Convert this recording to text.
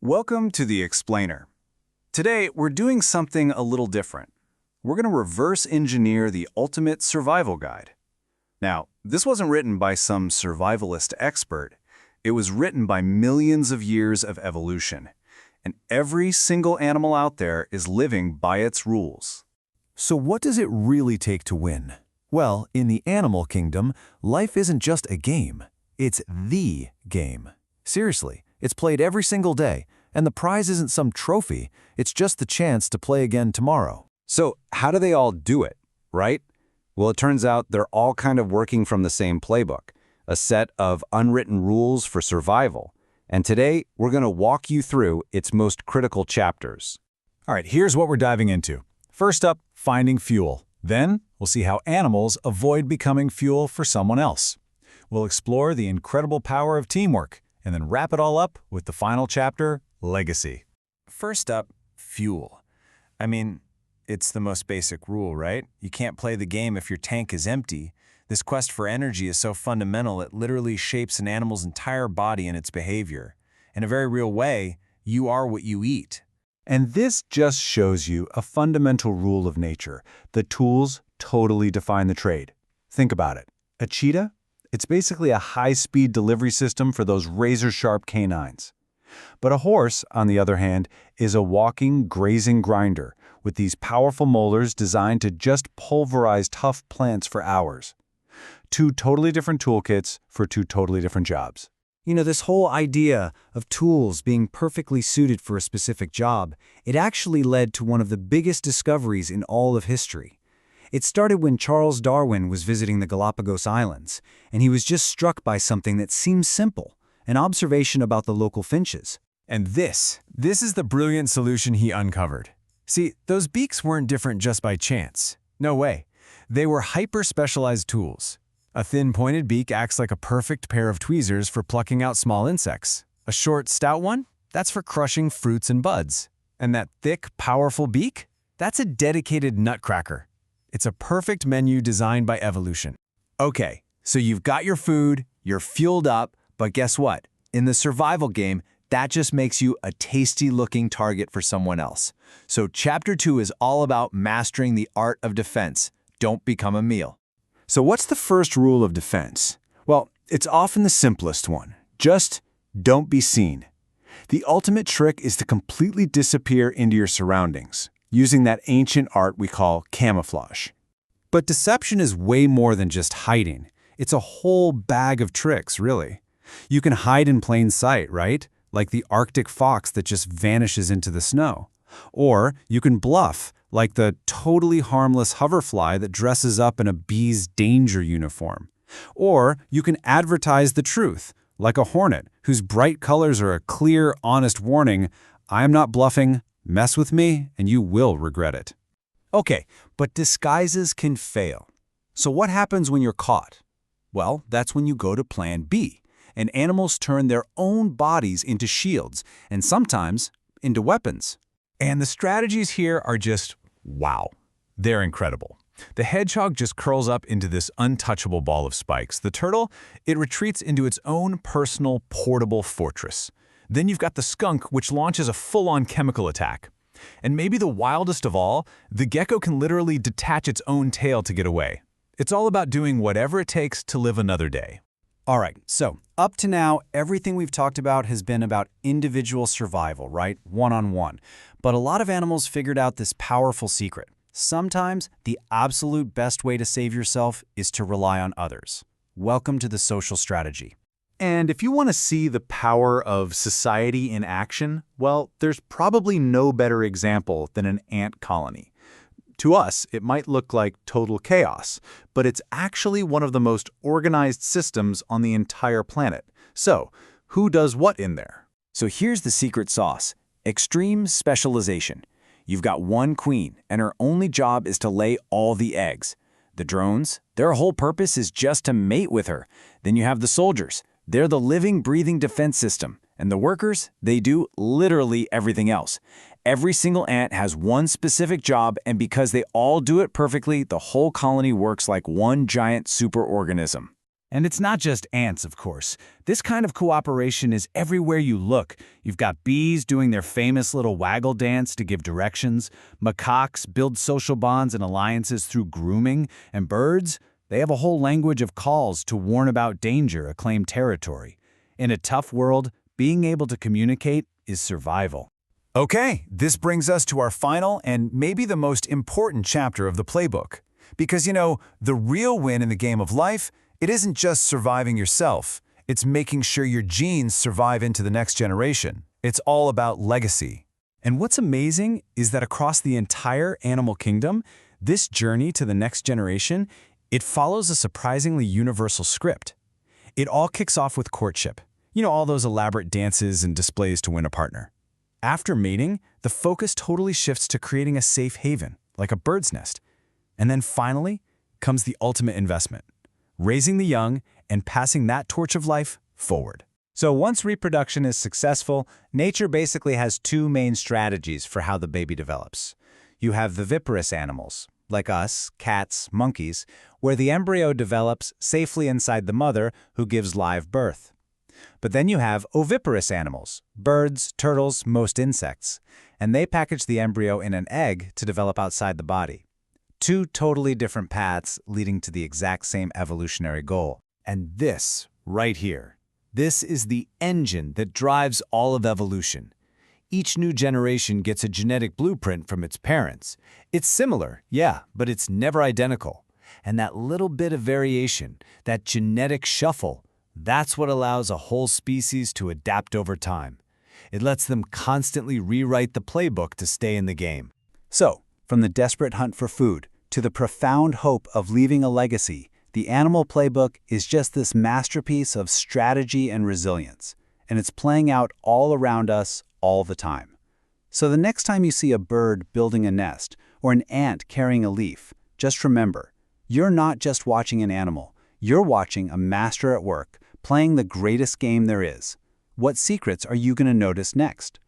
Welcome to The Explainer. Today, we're doing something a little different. We're going to reverse engineer the ultimate survival guide. Now, this wasn't written by some survivalist expert. It was written by millions of years of evolution. And every single animal out there is living by its rules. So what does it really take to win? Well, in the animal kingdom, life isn't just a game. It's the game. Seriously, it's played every single day, and the prize isn't some trophy, it's just the chance to play again tomorrow. So how do they all do it, right? Well, it turns out they're all kind of working from the same playbook, a set of unwritten rules for survival. And today, we're going to walk you through its most critical chapters. All right, here's what we're diving into. First up, finding fuel. Then, we'll see how animals avoid becoming fuel for someone else. We'll explore the incredible power of teamwork, and then wrap it all up with the final chapter, legacy. First up, fuel. I mean, it's the most basic rule, right? You can't play the game if your tank is empty. This quest for energy is so fundamental it literally shapes an animal's entire body and its behavior. In a very real way, you are what you eat. And this just shows you a fundamental rule of nature. The tools totally define the trade. Think about it. A cheetah? It's basically a high-speed delivery system for those razor-sharp canines. But a horse, on the other hand, is a walking, grazing grinder with these powerful molars designed to just pulverize tough plants for hours. Two totally different toolkits for two totally different jobs. You know, this whole idea of tools being perfectly suited for a specific job, it actually led to one of the biggest discoveries in all of history. It started when Charles Darwin was visiting the Galapagos Islands, and he was just struck by something that seems simple, an observation about the local finches. And this is the brilliant solution he uncovered. See, those beaks weren't different just by chance. No way. They were hyper-specialized tools. A thin, pointed beak acts like a perfect pair of tweezers for plucking out small insects. A short, stout one? That's for crushing fruits and buds. And that thick, powerful beak? That's a dedicated nutcracker. It's a perfect menu designed by evolution. Okay, so you've got your food, you're fueled up, but guess what? In the survival game, that just makes you a tasty-looking target for someone else. So Chapter 2 is all about mastering the art of defense. Don't become a meal. So what's the first rule of defense? Well, it's often the simplest one. Just don't be seen. The ultimate trick is to completely disappear into your surroundings, using that ancient art we call camouflage. But deception is way more than just hiding. It's a whole bag of tricks, really. You can hide in plain sight, right? Like the Arctic fox that just vanishes into the snow. Or you can bluff, like the totally harmless hoverfly that dresses up in a bee's danger uniform. Or you can advertise the truth, like a hornet whose bright colors are a clear, honest warning, I'm not bluffing, mess with me, and you will regret it. Okay, but disguises can fail. So what happens when you're caught? Well, that's when you go to Plan B, and animals turn their own bodies into shields, and sometimes into weapons. And the strategies here are just wow. They're incredible. The hedgehog just curls up into this untouchable ball of spikes. The turtle, it retreats into its own personal portable fortress. Then you've got the skunk, which launches a full-on chemical attack. And maybe the wildest of all, the gecko can literally detach its own tail to get away. It's all about doing whatever it takes to live another day. All right, so up to now, everything we've talked about has been about individual survival, right? One-on-one. But a lot of animals figured out this powerful secret. Sometimes the absolute best way to save yourself is to rely on others. Welcome to the social strategy. And if you want to see the power of society in action, well, there's probably no better example than an ant colony. To us, it might look like total chaos, but it's actually one of the most organized systems on the entire planet. So, who does what in there? So here's the secret sauce. Extreme specialization. You've got one queen, and her only job is to lay all the eggs. The drones, their whole purpose is just to mate with her. Then you have the soldiers. They're the living, breathing defense system. And the workers, they do literally everything else. Every single ant has one specific job, and because they all do it perfectly, the whole colony works like one giant superorganism. And it's not just ants, of course. This kind of cooperation is everywhere you look. You've got bees doing their famous little waggle dance to give directions, macaques build social bonds and alliances through grooming, and birds, they have a whole language of calls to warn about danger or claim territory. In a tough world, being able to communicate is survival. Okay, this brings us to our final and maybe the most important chapter of the playbook. Because, the real win in the game of life, it isn't just surviving yourself. It's making sure your genes survive into the next generation. It's all about legacy. And what's amazing is that across the entire animal kingdom, this journey to the next generation, it follows a surprisingly universal script. It all kicks off with courtship. All those elaborate dances and displays to win a partner. After mating, the focus totally shifts to creating a safe haven, like a bird's nest. And then finally comes the ultimate investment, raising the young and passing that torch of life forward. So once reproduction is successful, nature basically has two main strategies for how the baby develops. You have viviparous animals, like us, cats, monkeys, where the embryo develops safely inside the mother who gives live birth. But then you have oviparous animals, birds, turtles, most insects, and they package the embryo in an egg to develop outside the body. Two totally different paths leading to the exact same evolutionary goal. And this, right here, this is the engine that drives all of evolution. Each new generation gets a genetic blueprint from its parents. It's similar, yeah, but it's never identical. And that little bit of variation, that genetic shuffle, that's what allows a whole species to adapt over time. It lets them constantly rewrite the playbook to stay in the game. So, from the desperate hunt for food to the profound hope of leaving a legacy, the animal playbook is just this masterpiece of strategy and resilience, and it's playing out all around us all the time. So the next time you see a bird building a nest or an ant carrying a leaf, just remember, you're not just watching an animal, you're watching a master at work, playing the greatest game there is. What secrets are you going to notice next?